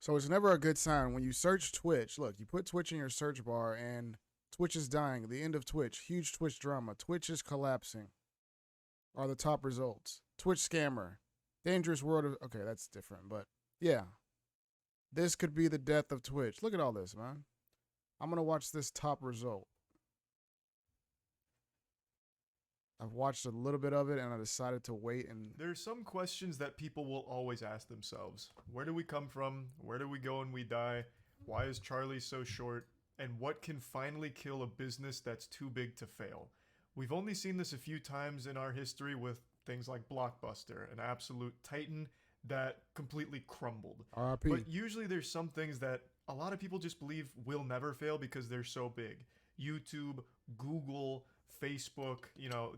So it's never a good sign when you search Twitch. Look, you put Twitch in your search bar and Twitch is dying. The end of Twitch. Huge Twitch drama. Twitch is collapsing. Are the top results. Twitch scammer. Dangerous world of. Okay, that's different. But yeah. This could be the death of Twitch. Look at all this, man. I'm going to watch this top result. I've watched a little bit of it and I decided to wait and There are some questions that people will always ask themselves. Where do we come from? Where do we go when we die? Why is Charlie so short? And what can finally kill a business that's too big to fail? We've only seen this a few times in our history with things like Blockbuster, an absolute titan that completely crumbled. RIP. But usually there's some things that a lot of people just believe will never fail because they're so big. YouTube, Google, Facebook,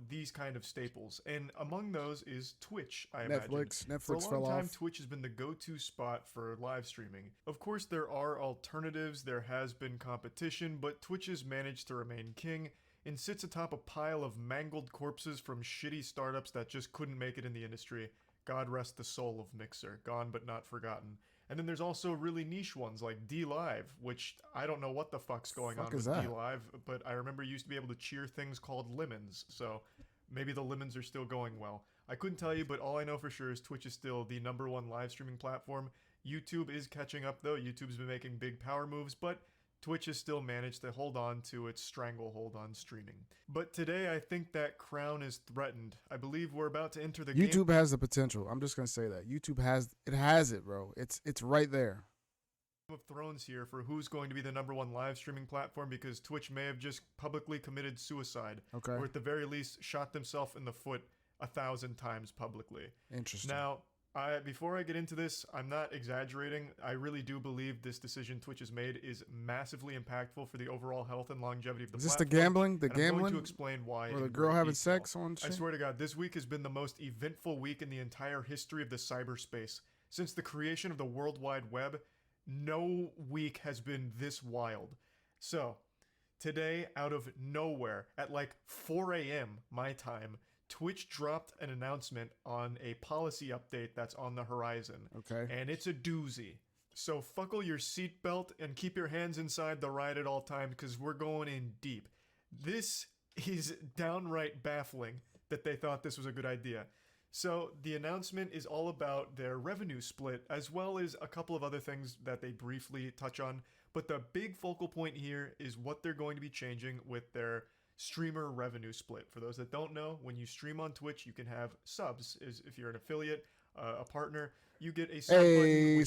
these kind of staples. And among those is Twitch, I imagine. For a Netflix long fell time, off. Twitch has been the go-to spot for live streaming. Of course, there are alternatives, there has been competition, but Twitch has managed to remain king and sits atop a pile of mangled corpses from shitty startups that just couldn't make it in the industry. God rest the soul of Mixer, gone but not forgotten. And then there's also really niche ones like DLive, which I don't know what the fuck's going on with DLive, but I remember you used to be able to cheer things called lemons, so maybe the lemons are still going well. I couldn't tell you, but all I know for sure is Twitch is still the #1 live streaming platform. YouTube is catching up though. YouTube's been making big power moves, but Twitch has still managed to hold on to its stranglehold on streaming. But today I think that crown is threatened. I believe we're about to enter the game. YouTube has the potential. I'm just gonna say that. YouTube has it, bro. It's right there. Of Thrones here for who's going to be the #1 live streaming platform because Twitch may have just publicly committed suicide. Okay. Or at the very least shot themselves in the foot 1,000 times publicly. Interesting. Now, before I get into this, I'm not exaggerating. I really do believe this decision Twitch has made is massively impactful for the overall health and longevity of the platform. Is this the gambling? I'm going to explain why. Or the girl having sex on shit? I swear to God, this week has been the most eventful week in the entire history of the cyberspace. Since the creation of the World Wide Web, no week has been this wild. So, today, out of nowhere, at like 4 a.m. my time, Twitch dropped an announcement on a policy update that's on the horizon. Okay. And it's a doozy. So buckle your seatbelt and keep your hands inside the ride at all times because we're going in deep. This is downright baffling that they thought this was a good idea. So the announcement is all about their revenue split as well as a couple of other things that they briefly touch on. But the big focal point here is what they're going to be changing with their streamer revenue split. For those that don't know, when you stream on Twitch, you can have subs. If you're an affiliate, a partner, you get a sub button.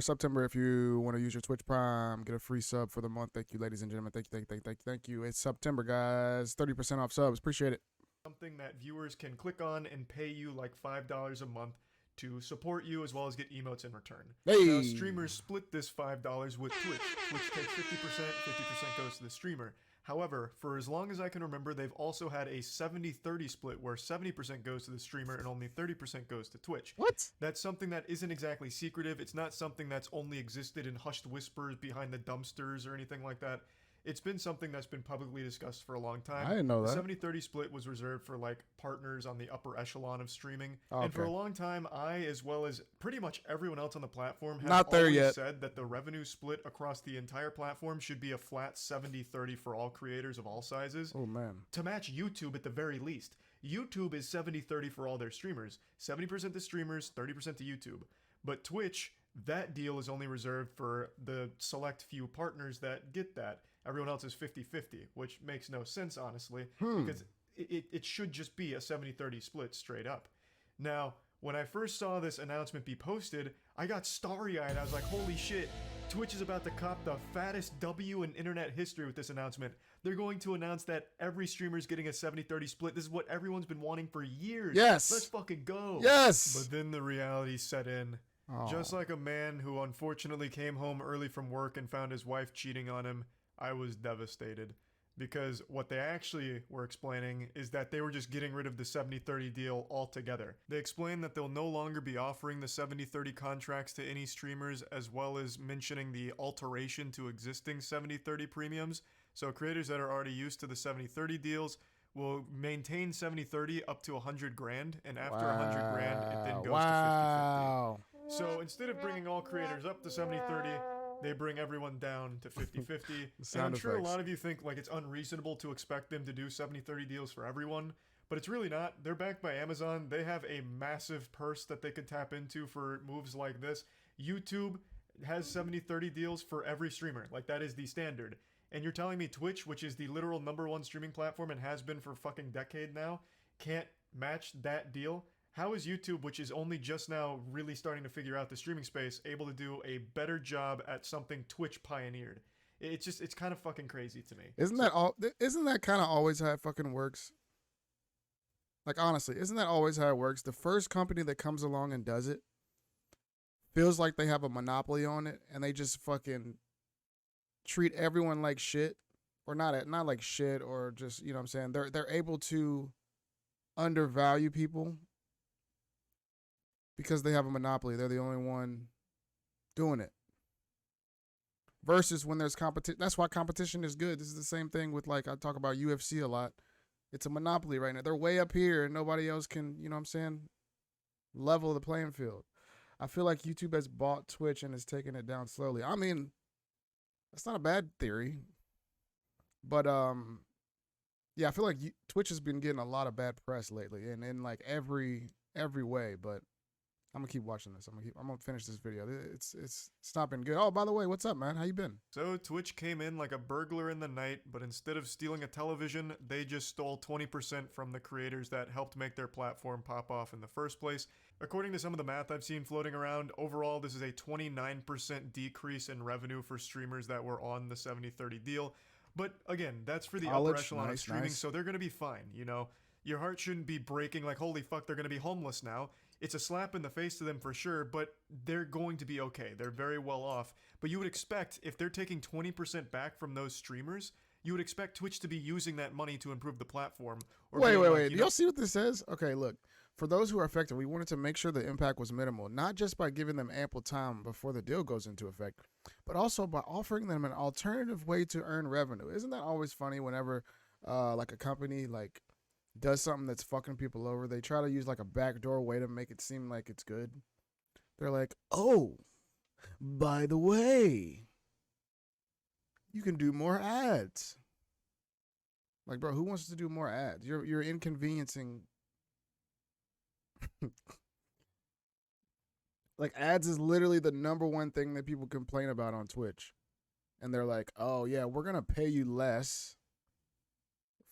September, if you want to use your Twitch Prime, get a free sub for the month. Thank you, ladies and gentlemen. Thank you. It's September, guys. 30% off subs. Appreciate it. Something that viewers can click on and pay you like $5 a month to support you as well as get emotes in return. Hey. Now, streamers split this $5 with Twitch. Twitch takes 50%, 50% goes to the streamer. However, for as long as I can remember, they've also had a 70-30 split where 70% goes to the streamer and only 30% goes to Twitch. What? That's something that isn't exactly secretive. It's not something that's only existed in hushed whispers behind the dumpsters or anything like that. It's been something that's been publicly discussed for a long time. I didn't know that. The 70-30 split was reserved for like partners on the upper echelon of streaming. Oh, and for okay. a long time, I, as well as pretty much everyone else on the platform, have Not there always yet. said that the revenue split across the entire platform should be a flat 70-30 for all creators of all sizes. Oh, man. To match YouTube at the very least. YouTube is 70-30 for all their streamers. 70% to streamers, 30% to YouTube. But Twitch, that deal is only reserved for the select few partners that get that. Everyone else is 50-50, which makes no sense, honestly, because it should just be a 70-30 split straight up. Now, when I first saw this announcement be posted, I got starry-eyed. I was like, holy shit, Twitch is about to cop the fattest W in internet history with this announcement. They're going to announce that every streamer is getting a 70-30 split. This is what everyone's been wanting for years. Yes. Let's fucking go. Yes. But then the reality set in. Oh. Just like a man who unfortunately came home early from work and found his wife cheating on him, I was devastated. Because what they actually were explaining is that they were just getting rid of the 70-30 deal altogether. They explained that they'll no longer be offering the 70-30 contracts to any streamers, as well as mentioning the alteration to existing 70-30 premiums. So creators that are already used to the 70-30 deals will maintain 70-30 up to 100 grand, and after 100 grand, it then goes to 50-50. So instead of bringing all creators up to 70/30, they bring everyone down to 50/50. And I'm sure a lot of you think like it's unreasonable to expect them to do 70/30 deals for everyone, but it's really not. They're backed by Amazon. They have a massive purse that they could tap into for moves like this. YouTube has 70/30 deals for every streamer. Like that is the standard. And you're telling me Twitch, which is the literal #1 streaming platform and has been for a fucking decade now, can't match that deal? How is YouTube, which is only just now really starting to figure out the streaming space, able to do a better job at something Twitch pioneered? It's kind of fucking crazy to me. Isn't that kind of always how it fucking works? Like honestly, isn't that always how it works? The first company that comes along and does it feels like they have a monopoly on it, and they just fucking treat everyone like shit, or not like shit, or just, you know what I'm saying? They're able to undervalue people because they have a monopoly. They're the only one doing it. Versus when there's competition. That's why competition is good. This is the same thing with, like, I talk about UFC a lot. It's a monopoly right now. They're way up here and nobody else can, you know what I'm saying, level the playing field. I feel like YouTube has bought Twitch and is taking it down slowly. I mean, that's not a bad theory. But yeah, I feel like Twitch has been getting a lot of bad press lately, and in like every way. But I'm gonna keep watching this. I'm gonna finish this video. It's not been good. Oh, by the way, what's up, man? How you been? So Twitch came in like a burglar in the night, but instead of stealing a television, they just stole 20% from the creators that helped make their platform pop off in the first place. According to some of the math I've seen floating around, overall this is a 29% decrease in revenue for streamers that were on the 70/30 deal. But again, that's for the upper echelon of streaming, so they're gonna be fine, you know? Your heart shouldn't be breaking like, holy fuck, they're gonna be homeless now. It's a slap in the face to them for sure, but they're going to be okay. They're very well off. But you would expect, if they're taking 20% back from those streamers, you would expect Twitch to be using that money to improve the platform. Or wait. Do y'all see what this says? Okay, look. For those who are affected, we wanted to make sure the impact was minimal, not just by giving them ample time before the deal goes into effect, but also by offering them an alternative way to earn revenue. Isn't that always funny whenever like a company like does something that's fucking people over? They try to use like a backdoor way to make it seem like it's good. They're like, oh, by the way, you can do more ads. Like, bro, who wants to do more ads? You're inconveniencing. Like, ads is literally the #1 thing that people complain about on Twitch. And they're like, oh yeah, we're gonna pay you less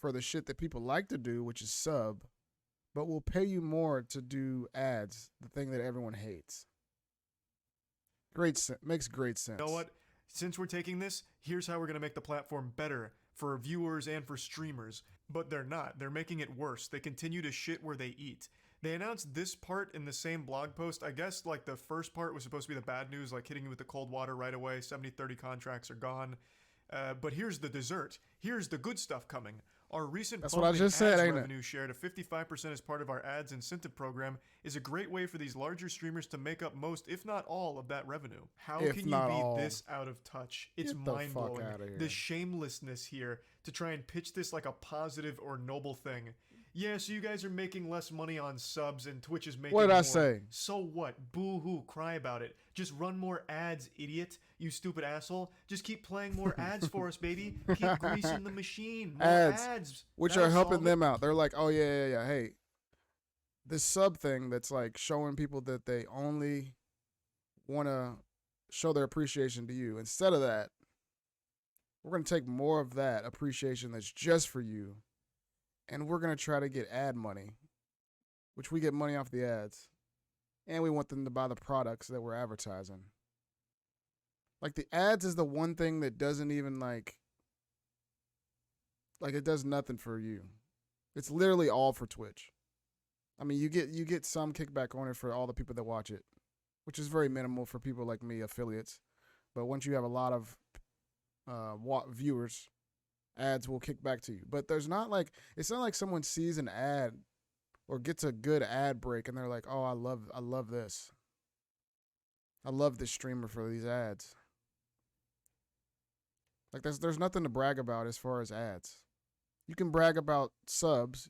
for the shit that people like to do, which is sub, but we'll pay you more to do ads, the thing that everyone hates. Makes great sense. You know what? Since we're taking this, here's how we're going to make the platform better for viewers and for streamers. But they're not. They're making it worse. They continue to shit where they eat. They announced this part in the same blog post. I guess like the first part was supposed to be the bad news, like hitting you with the cold water right away. 70/30 contracts are gone. But here's the dessert. Here's the good stuff coming. Our recent revenue share to 55% as part of our ads incentive program is a great way for these larger streamers to make up most, if not all, of that revenue. How can you be this out of touch? It's mind-blowing. The shamelessness here to try and pitch this like a positive or noble thing. Yeah, so you guys are making less money on subs and Twitch is making more. What did I say? So what? Boo-hoo. Cry about it. Just run more ads, idiot. You stupid asshole. Just keep playing more ads for us, baby. Keep greasing the machine. More ads. Which are helping them out. They're like, oh, yeah. Hey, this sub thing that's like showing people that they only want to show their appreciation to you. Instead of that, we're going to take more of that appreciation that's just for you, and we're going to try to get ad money, which we get money off the ads. And we want them to buy the products that we're advertising. Like, the ads is the one thing that doesn't even, like it does nothing for you. It's literally all for Twitch. I mean, you get some kickback on it for all the people that watch it, which is very minimal for people like me, affiliates. But once you have a lot of viewers, ads will kick back to you. But there's not like, it's not like someone sees an ad or gets a good ad break and they're like, oh, I love this. I love this streamer for these ads. Like, there's nothing to brag about as far as ads. You can brag about subs.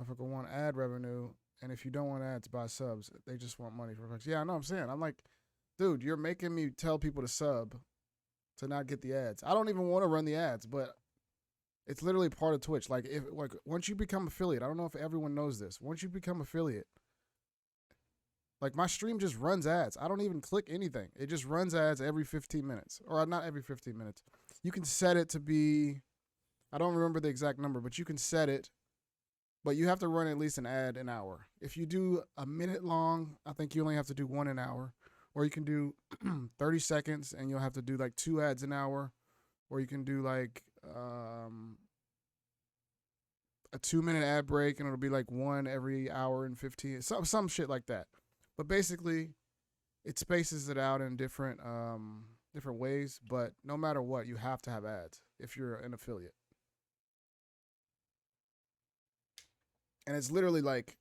Motherfucker want ad revenue And if you don't want ads, buy subs. They just want money for fucks. Yeah, I know what I'm saying. I'm like, dude, you're making me tell people to sub to not get the ads. I don't even want to run the ads, but it's literally part of Twitch. Like once you become affiliate, I don't know if everyone knows this. Once you become affiliate, like my stream just runs ads. I don't even click anything. It just runs ads every 15 minutes. Or not every 15 minutes. You can set it to be, I don't remember the exact number, but you can set it. But you have to run at least an ad an hour. If you do a minute long, I think you only have to do one an hour. Or you can do 30 seconds and you'll have to do like 2 ads an hour. Or you can do like a 2-minute ad break and it'll be like 1 every hour and 15. Some shit like that. But basically, it spaces it out in different ways. But no matter what, you have to have ads if you're an affiliate. And it's literally like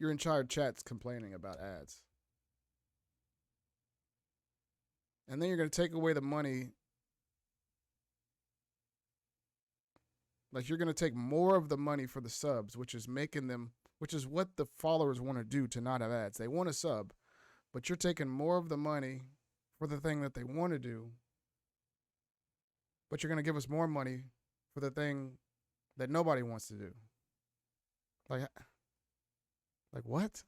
your entire chat's complaining about ads. And then you're going to take away the money. Like you're going to take more of the money for the subs, which is what the followers want to do to not have ads. They want a sub, but you're taking more of the money for the thing that they want to do. But you're going to give us more money for the thing that nobody wants to do. Like what?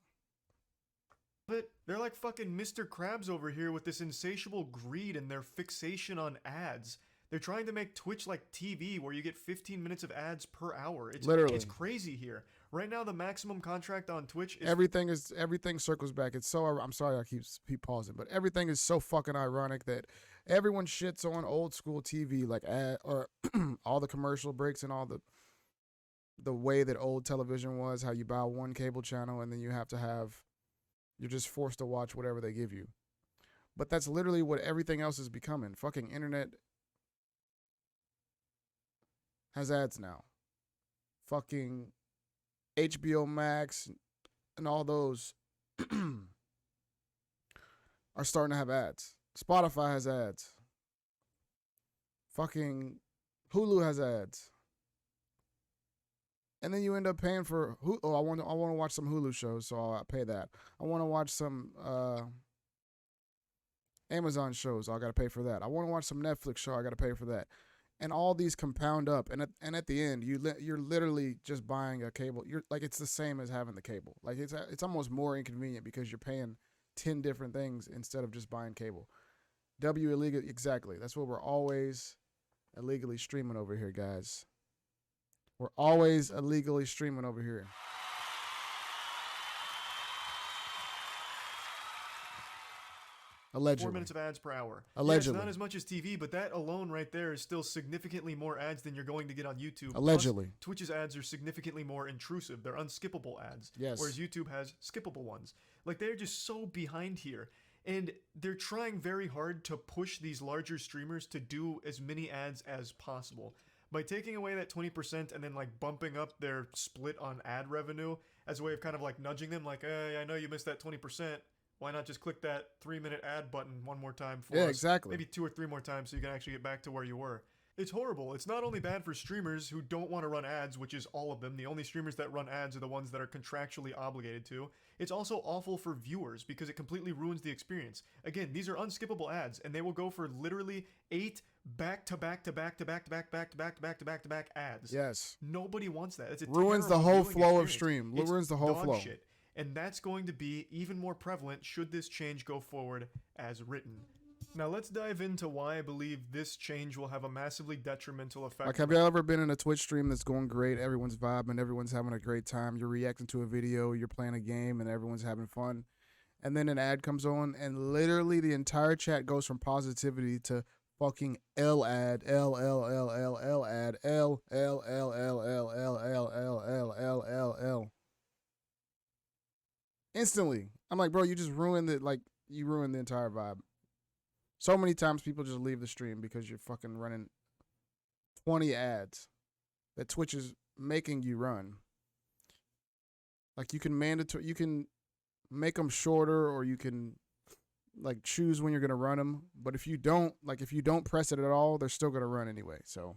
But they're like fucking Mr. Krabs over here with this insatiable greed and their fixation on ads. They're trying to make Twitch like TV where you get 15 minutes of ads per hour. It's crazy here. Right now, the maximum contract on Twitch is... Everything circles back. It's so... I'm sorry I keep pausing, but everything is so fucking ironic that everyone shits on old school TV, like all the commercial breaks and all the way that old television was, how you buy one cable channel and then you're just forced to watch whatever they give you. But that's literally what everything else is becoming. Fucking internet has ads now. Fucking HBO Max and all those are starting to have ads. Spotify has ads. Fucking Hulu has ads. And then you end up paying for I want to watch some Hulu shows, so I'll pay that. I want to watch some Amazon shows, so I got to pay for that. I want to watch some Netflix show, I got to pay for that. And all these compound up, and at the end, you're literally just buying a cable. You're like, it's the same as having the cable. Like it's almost more inconvenient because you're paying 10 different things instead of just buying cable. Illegal, exactly. That's what we're always illegally streaming over here, guys. We're always illegally streaming over here. Allegedly. 4 minutes of ads per hour. Allegedly. Yeah, it's not as much as TV, but that alone right there is still significantly more ads than you're going to get on YouTube. Allegedly. Plus, Twitch's ads are significantly more intrusive. They're unskippable ads. Yes. Whereas YouTube has skippable ones. Like, they're just so behind here. And they're trying very hard to push these larger streamers to do as many ads as possible. By taking away that 20% and then like bumping up their split on ad revenue as a way of kind of like nudging them, like, hey, I know you missed that 20%. Why not just click that 3-minute ad button one more time for us? Exactly. Maybe 2 or 3 more times so you can actually get back to where you were. It's horrible. It's not only bad for streamers who don't want to run ads, which is all of them. The only streamers that run ads are the ones that are contractually obligated to. It's also awful for viewers because it completely ruins the experience. Again, these are unskippable ads, and they will go for literally 8 back-to-back ads. Yes. Nobody wants that. It's ruins the whole flow of stream. Ruins the whole flow. Shit. And that's going to be even more prevalent should this change go forward as written. Now let's dive into why I believe this change will have a massively detrimental effect. Like, have you ever been in a Twitch stream that's going great, everyone's vibing, everyone's having a great time, you're reacting to a video, you're playing a game, and everyone's having fun, and then an ad comes on, and literally the entire chat goes from positivity to fucking L ad, L L L L L ad, L L L L L L L L L L L L. Instantly. I'm like, bro, you just ruined it. Like, you ruined the entire vibe. So many times people just leave the stream because you're fucking running 20 ads that Twitch is making you run. Like, you can make them shorter, or you can like choose when you're gonna run them. But if you don't press it at all, they're still gonna run anyway. So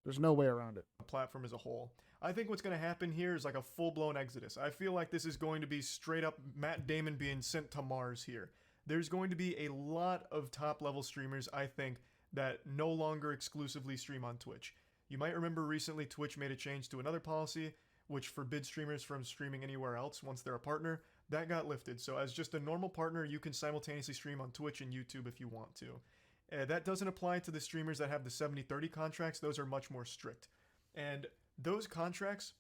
There's no way around it. Platform as a whole. I think what's going to happen here is like a full-blown exodus. I feel like this is going to be straight up Matt Damon being sent to Mars here. There's going to be a lot of top-level streamers, I think, that no longer exclusively stream on Twitch. You might remember recently Twitch made a change to another policy which forbids streamers from streaming anywhere else once they're a partner. That got lifted. So as just a normal partner, you can simultaneously stream on Twitch and YouTube if you want to. That doesn't apply to the streamers that have the 70-30 contracts. Those are much more strict. And those contracts,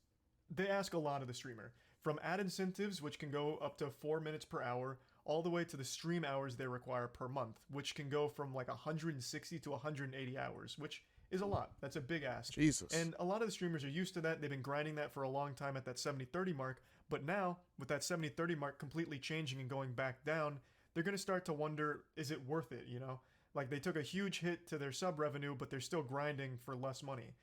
they ask a lot of the streamer. From ad incentives, which can go up to 4 minutes per hour, all the way to the stream hours they require per month, which can go from like 160 to 180 hours, which is a lot. That's a big ask. Jesus. And a lot of the streamers are used to that. They've been grinding that for a long time at that 70-30 mark. But now, with that 70-30 mark completely changing and going back down, they're going to start to wonder, is it worth it, you know? Like, they took a huge hit to their sub revenue, but they're still grinding for less money.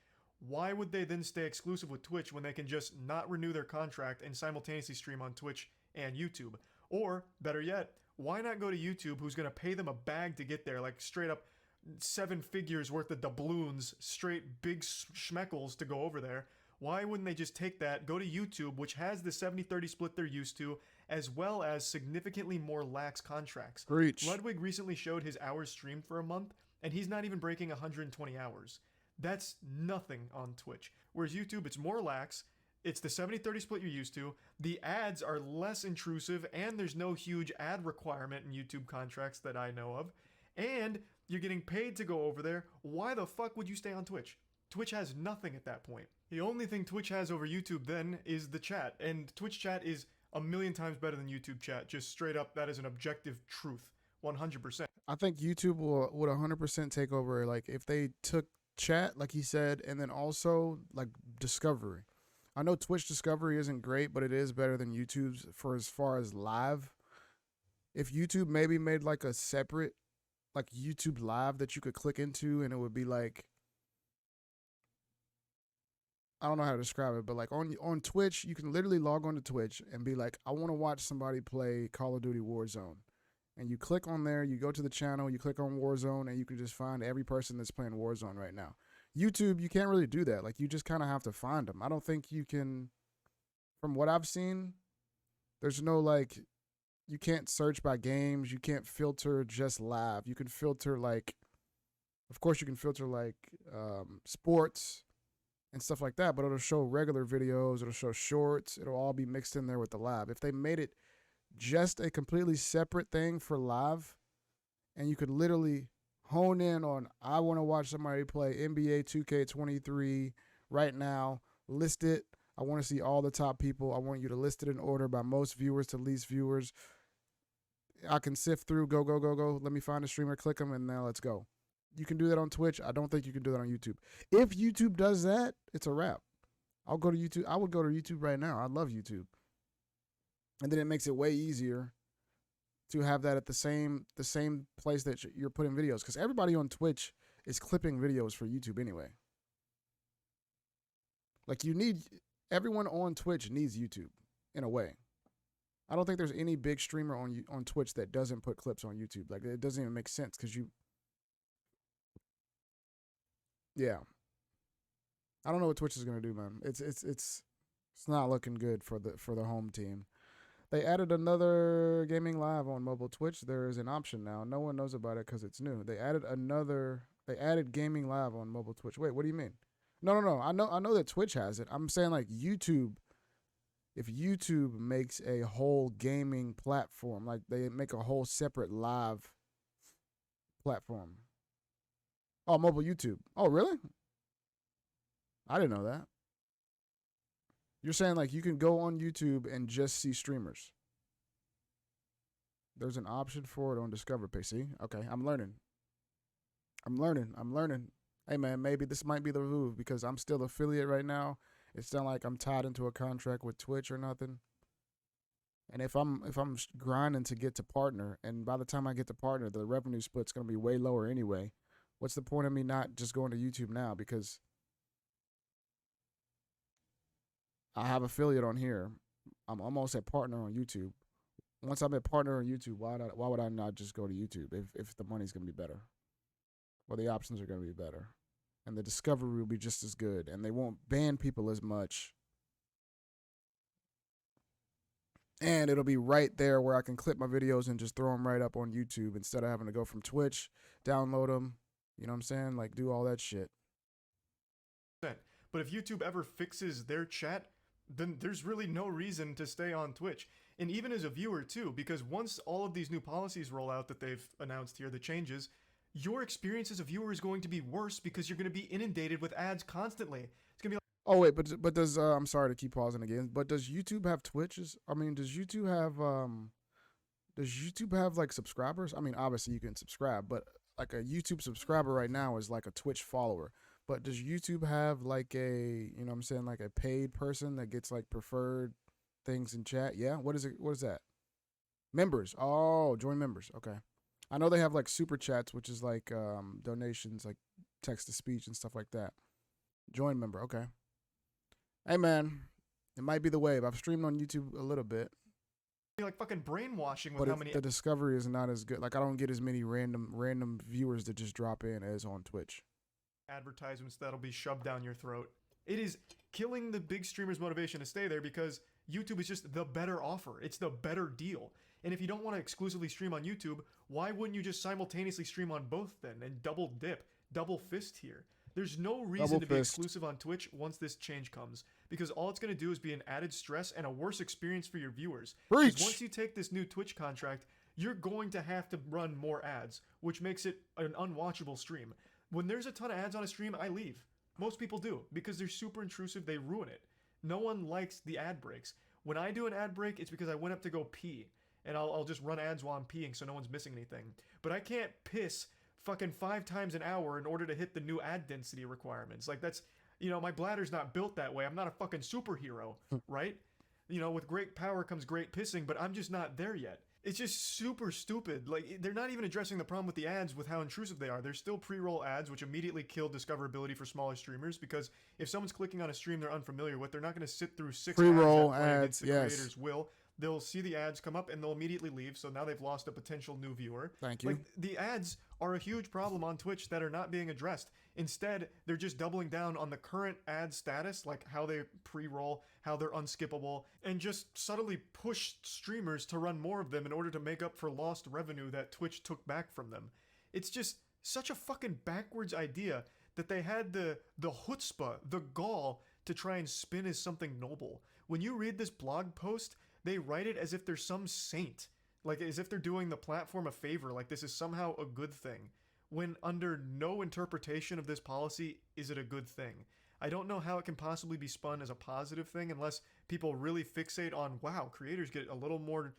Why would they then stay exclusive with Twitch when they can just not renew their contract and simultaneously stream on Twitch and YouTube? Or, better yet, why not go to YouTube, who's going to pay them a bag to get there, like straight up 7 figures worth of doubloons, straight big schmeckles to go over there? Why wouldn't they just take that, go to YouTube, which has the 70-30 split they're used to, as well as significantly more lax contracts? Preach. Ludwig recently showed his hours streamed for a month, and he's not even breaking 120 hours. That's nothing on Twitch. Whereas YouTube, it's more lax, it's the 70-30 split you're used to, the ads are less intrusive, and there's no huge ad requirement in YouTube contracts that I know of, and you're getting paid to go over there. Why the fuck would you stay on Twitch? Twitch has nothing at that point. The only thing Twitch has over YouTube then is the chat, and Twitch chat is a million times better than YouTube chat. Just straight up, that is an objective truth, 100%. I think YouTube would 100% take over. Like if they took chat, like he said, and then also like Discovery. I know Twitch Discovery isn't great, but it is better than YouTube's for as far as live. If YouTube maybe made like a separate like YouTube Live that you could click into, and it would be like, I don't know how to describe it, but like on Twitch, you can literally log on to Twitch and be like, I want to watch somebody play Call of Duty Warzone. And you click on there, you go to the channel, you click on Warzone, and you can just find every person that's playing Warzone right now. YouTube, you can't really do that. Like, you just kind of have to find them. I don't think you can, from what I've seen, there's no, like, you can't search by games. You can't filter just live. You can filter, like, of course you can filter, like, sports and stuff like that, but it'll show regular videos. It'll show shorts. It'll all be mixed in there with the live. If they made it just a completely separate thing for live, and you could literally hone in on, I want to watch somebody play NBA 2K23 right now, list it. I want to see all the top people. I want you to list it in order by most viewers to least viewers. I can sift through, go. Let me find a streamer, click them, and now let's go. You can do that on Twitch. I don't think you can do that on YouTube. If YouTube does that, it's a wrap. I'll go to YouTube. I would go to YouTube right now. I love YouTube. And then it makes it way easier to have that at the same place that you're putting videos, because everybody on Twitch is clipping videos for YouTube anyway. Like, everyone on Twitch needs YouTube in a way. I don't think there's any big streamer on Twitch that doesn't put clips on YouTube. Like, it doesn't even make sense because yeah. I don't know what Twitch is gonna do, man. It's not looking good for the home team. They added another gaming live on mobile Twitch. There is an option now. No one knows about it because it's new. They added gaming live on mobile Twitch. Wait, what do you mean? No. I know that Twitch has it. I'm saying like YouTube. If YouTube makes a whole gaming platform, like they make a whole separate live platform. Oh, mobile YouTube. Oh, really? I didn't know that. You're saying like you can go on YouTube and just see streamers. There's an option for it on Discover Pay. See? Okay, I'm learning. Hey man, maybe this might be the move because I'm still affiliate right now. It's not like I'm tied into a contract with Twitch or nothing. And if I'm grinding to get to partner, and by the time I get to partner, the revenue split's gonna be way lower anyway. What's the point of me not just going to YouTube now? Because I have affiliate on here. I'm almost at partner on YouTube. Once I'm at partner on YouTube, why would I not just go to YouTube if the money's gonna be better, or the options are gonna be better? and the discovery will be just as good, and they won't ban people as much. And it'll be right there where I can clip my videos and just throw them right up on YouTube instead of having to go from Twitch, download them, you know what I'm saying? Like, do all that shit. But if YouTube ever fixes their chat, then there's really no reason to stay on Twitch. And even as a viewer too, because once all of these new policies roll out that they've announced here, the changes, your experience as a viewer is going to be worse because you're going to be inundated with ads constantly. It's going to be like, oh wait, but does I'm sorry to keep pausing again, but does YouTube have Twitches? I mean, does YouTube have like subscribers? I mean, obviously you can subscribe, but like a YouTube subscriber right now is like a Twitch follower. But does YouTube have like a, you know what I'm saying, like a paid person that gets like preferred things in chat? Yeah. What is it? What is that? Members. Oh, join members. Okay. I know they have like super chats, which is like donations, like text to speech and stuff like that. Join member. Okay. Hey man, it might be the wave. I've streamed on YouTube a little bit, like fucking brainwashing with but how many the discovery is not as good. Like I don't get as many random viewers that just drop in as on Twitch. advertisements that'll be shoved down your throat. It is killing the big streamers' motivation to stay there because YouTube is just the better offer. It's the better deal. And if you don't want to exclusively stream on YouTube, why wouldn't you just simultaneously stream on both then and double dip, double fist here? There's no reason to be exclusive on Twitch once this change comes, because all it's going to do is be an added stress and a worse experience for your viewers. Because once you take this new Twitch contract, you're going to have to run more ads, which makes it an unwatchable stream. When there's a ton of ads on a stream, I leave. Most people do, because they're super intrusive, they ruin it. No one likes the ad breaks. When I do an ad break, it's because I went up to go pee, and I'll just run ads while I'm peeing so no one's missing anything. But I can't piss fucking 5 times an hour in order to hit the new ad density requirements. Like that's, you know, my bladder's not built that way. I'm not a fucking superhero, right? You know, with great power comes great pissing, but I'm just not there yet. It's just super stupid. Like, they're not even addressing the problem with the ads with how intrusive they are. There's still pre-roll ads, which immediately kill discoverability for smaller streamers, because if someone's clicking on a stream they're unfamiliar with, they're not going to sit through 6 pre-roll ads ads. the Yes. creators will. They'll see the ads come up and they'll immediately leave, so now they've lost a potential new viewer. Thank you. Like, the ads are a huge problem on Twitch that are not being addressed. Instead, they're just doubling down on the current ad status, like how they pre-roll, how they're unskippable, and just subtly push streamers to run more of them in order to make up for lost revenue that Twitch took back from them. It's just such a fucking backwards idea that they had the chutzpah, the gall, to try and spin as something noble. When you read this blog post, they write it as if they're some saint, like as if they're doing the platform a favor, like this is somehow a good thing, when under no interpretation of this policy is it a good thing. I don't know how it can possibly be spun as a positive thing unless people really fixate on, wow, creators get a little more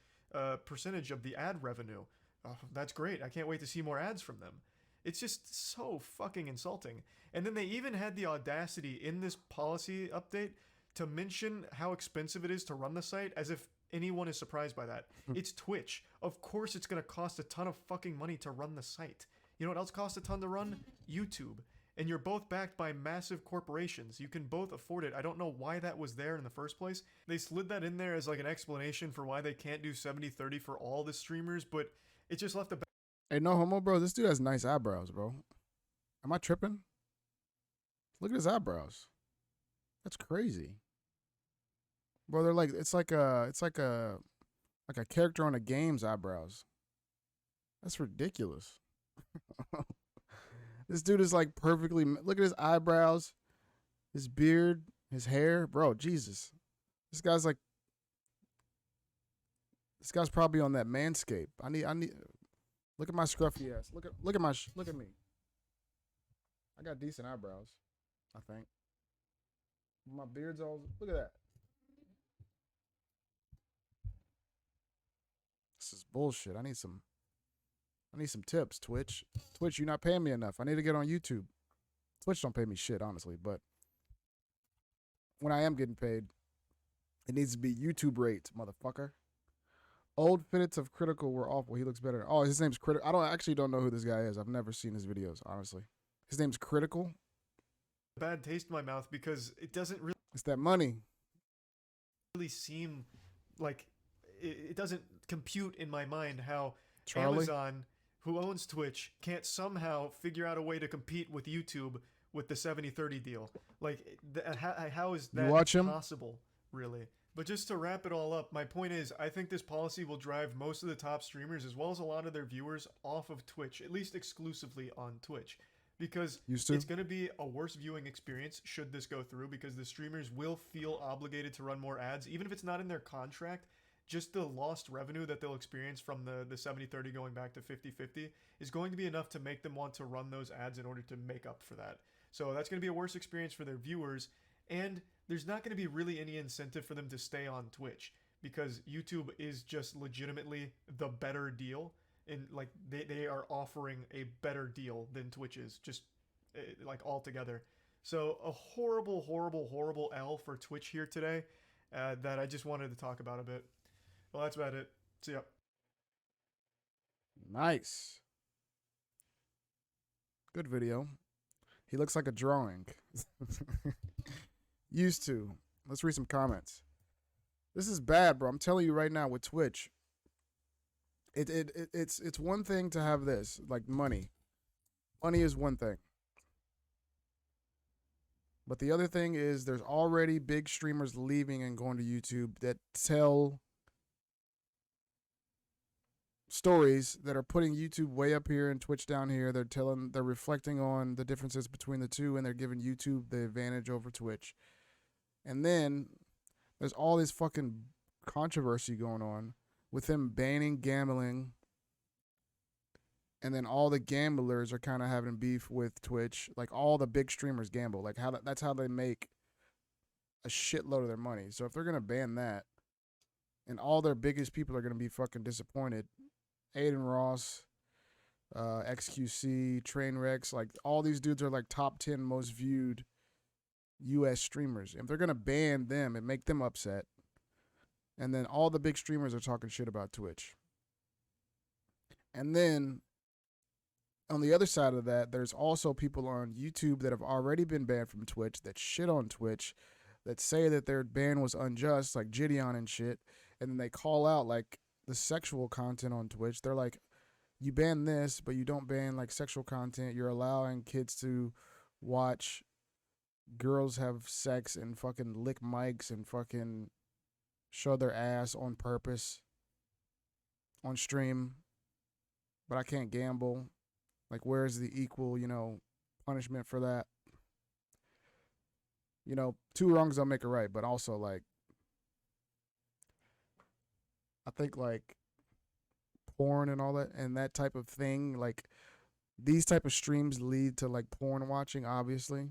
percentage of the ad revenue. Oh, that's great. I can't wait to see more ads from them. It's just so fucking insulting. And then they even had the audacity in this policy update to mention how expensive it is to run the site, as if anyone is surprised by that. It's Twitch. Of course it's going to cost a ton of fucking money to run the site. You know what else costs a ton to run? YouTube. And you're both backed by massive corporations. You can both afford it. I don't know why that was there in the first place. They slid that in there as like an explanation for why they can't do 70-30 for all the streamers, but it just left a... Hey, no homo, bro. This dude has nice eyebrows, bro. Am I tripping? Look at his eyebrows. That's crazy. Bro, they're like, it's like a character on a game's eyebrows. That's ridiculous. This dude is like perfectly, look at his eyebrows, his beard, his hair. Bro, Jesus. This guy's probably on that Manscaped. I need, look at my scruffy ass. Look at me. I got decent eyebrows, I think. My beard's all, look at that. This is bullshit. I need some tips, Twitch. Twitch, you're not paying me enough. I need to get on YouTube. Twitch don't pay me shit, honestly, but when I am getting paid, it needs to be YouTube rates, motherfucker. Old fitteds of Critical were awful. He looks better. Oh, his name's Critical. I don't know who this guy is. I've never seen his videos, honestly. His name's Critical. Bad taste in my mouth because it doesn't really... It's that money. Really seem like... It doesn't compute in my mind how Charlie? Amazon, who owns Twitch, can't somehow figure out a way to compete with YouTube with the 70/30 deal. Like, how is You that watch him? possible, really? But just to wrap it all up, my point is, I think this policy will drive most of the top streamers, as well as a lot of their viewers, off of Twitch, at least exclusively on Twitch. Because Used to? it's going to be a worse viewing experience should this go through, because the streamers will feel obligated to run more ads, even if it's not in their contract. Just the lost revenue that they'll experience from the 70/30 going back to 50/50 is going to be enough to make them want to run those ads in order to make up for that. So that's going to be a worse experience for their viewers, and there's not going to be really any incentive for them to stay on Twitch, because YouTube is just legitimately the better deal, and like they are offering a better deal than Twitch is, just like altogether. So a horrible, horrible, horrible L for Twitch here today, that I just wanted to talk about a bit. Well, that's about it. See ya. Nice. Good video. He looks like a drawing. Used to. Let's read some comments. This is bad, bro. I'm telling you right now with Twitch. It's one thing to have this, like money. Money is one thing. But the other thing is there's already big streamers leaving and going to YouTube that tell stories that are putting YouTube way up here and Twitch down here. They're reflecting on the differences between the two, and they're giving YouTube the advantage over Twitch. And then there's all this fucking controversy going on with them banning gambling. And then all the gamblers are kind of having beef with Twitch. Like all the big streamers gamble. Like that's how they make a shitload of their money. So if they're going to ban that, and all their biggest people are going to be fucking disappointed. Aiden Ross, XQC, Trainwrecks, like all these dudes are like top 10 most viewed US streamers. If they're going to ban them and make them upset, and then all the big streamers are talking shit about Twitch. And then on the other side of that, there's also people on YouTube that have already been banned from Twitch that shit on Twitch, that say that their ban was unjust, like Gideon and shit, and then they call out like the sexual content on Twitch. They're like, you ban this, but you don't ban like sexual content. You're allowing kids to watch girls have sex and fucking lick mics and fucking show their ass on purpose on stream, but I can't gamble. Like, where's the equal, punishment for that? Two wrongs don't make a right, but also like, I think like porn and all that and that type of thing, like these type of streams lead to like porn watching, obviously.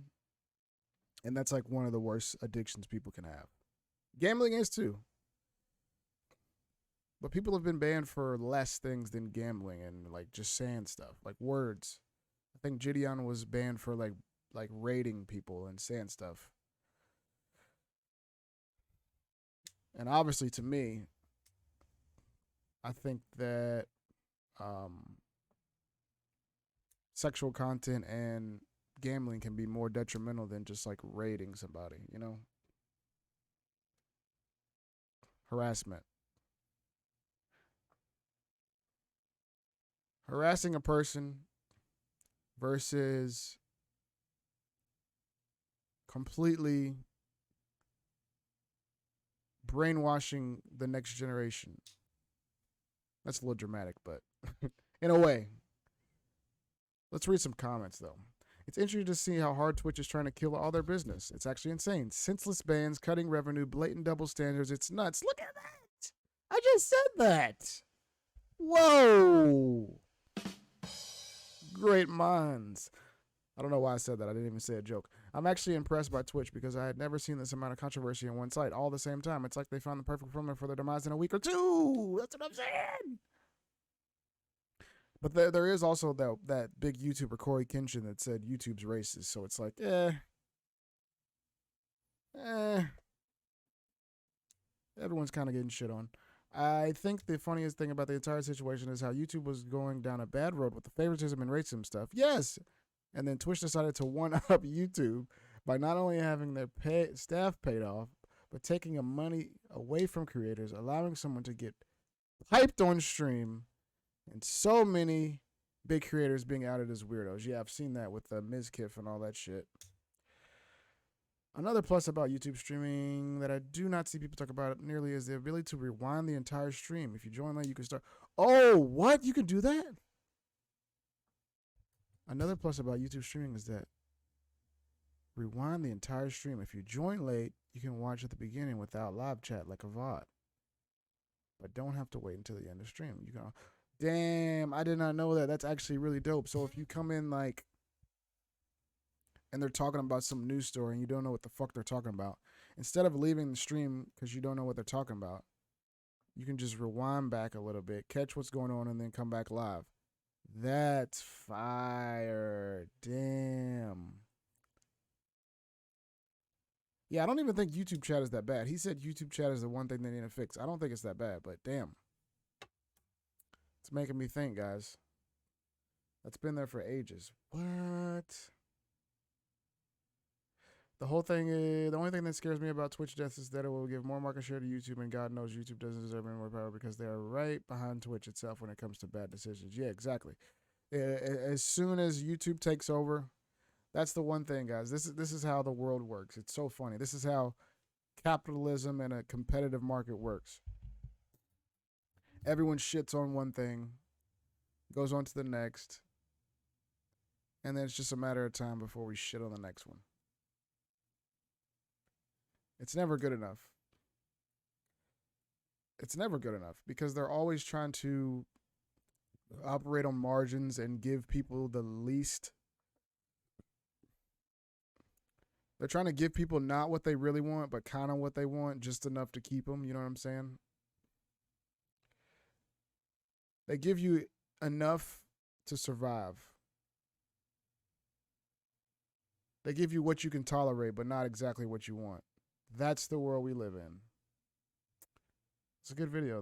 And that's like one of the worst addictions people can have. Gambling is too. But people have been banned for less things than gambling and like just saying stuff, like words. I think Gideon was banned for like raiding people and saying stuff. And obviously to me, I think that sexual content and gambling can be more detrimental than just like raiding somebody, Harassment. Harassing a person versus completely brainwashing the next generation. That's a little dramatic, but in a way. Let's read some comments, though. It's interesting to see how hard Twitch is trying to kill all their business. It's actually insane. Senseless bans, cutting revenue, blatant double standards. It's nuts. Look at that. I just said that. Whoa. Great minds. I don't know why I said that. I didn't even say a joke. I'm actually impressed by Twitch because I had never seen this amount of controversy on one site all at the same time. It's like they found the perfect formula for their demise in a week or two. That's what I'm saying. But there is also that big YouTuber, Corey Kenshin, that said YouTube's racist. So it's like, everyone's kind of getting shit on. I think the funniest thing about the entire situation is how YouTube was going down a bad road with the favoritism and racism stuff. Yes. And then Twitch decided to one-up YouTube by not only having their staff paid off, but taking the money away from creators, allowing someone to get hyped on stream, and so many big creators being outed as weirdos. Yeah, I've seen that with the Mizkif and all that shit. Another plus about YouTube streaming that I do not see people talk about nearly is the ability to rewind the entire stream. If you join late, you can start. Oh, what? You can do that? Another plus about YouTube streaming is that rewind the entire stream. If you join late, you can watch at the beginning without live chat like a VOD. But don't have to wait until the end of the stream. You can. Damn, I did not know that. That's actually really dope. So if you come in like and they're talking about some news story and you don't know what the fuck they're talking about, instead of leaving the stream because you don't know what they're talking about, you can just rewind back a little bit, catch what's going on, and then come back live. That's fire. Damn. Yeah, I don't even think YouTube chat is that bad. He said YouTube chat is the one thing they need to fix. I don't think it's that bad, but damn. It's making me think, guys. That's been there for ages. What? The whole thing is, the only thing that scares me about Twitch deaths is that it will give more market share to YouTube, and God knows YouTube doesn't deserve any more power because they are right behind Twitch itself when it comes to bad decisions. Yeah, exactly. As soon as YouTube takes over, that's the one thing, guys. This is how the world works. It's so funny. This is how capitalism and a competitive market works. Everyone shits on one thing, goes on to the next, and then it's just a matter of time before we shit on the next one. It's never good enough. It's never good enough because they're always trying to operate on margins and give people the least. They're trying to give people not what they really want, but kind of what they want, just enough to keep them. You know what I'm saying? They give you enough to survive. They give you what you can tolerate, but not exactly what you want. That's the world we live in. It's a good video, though.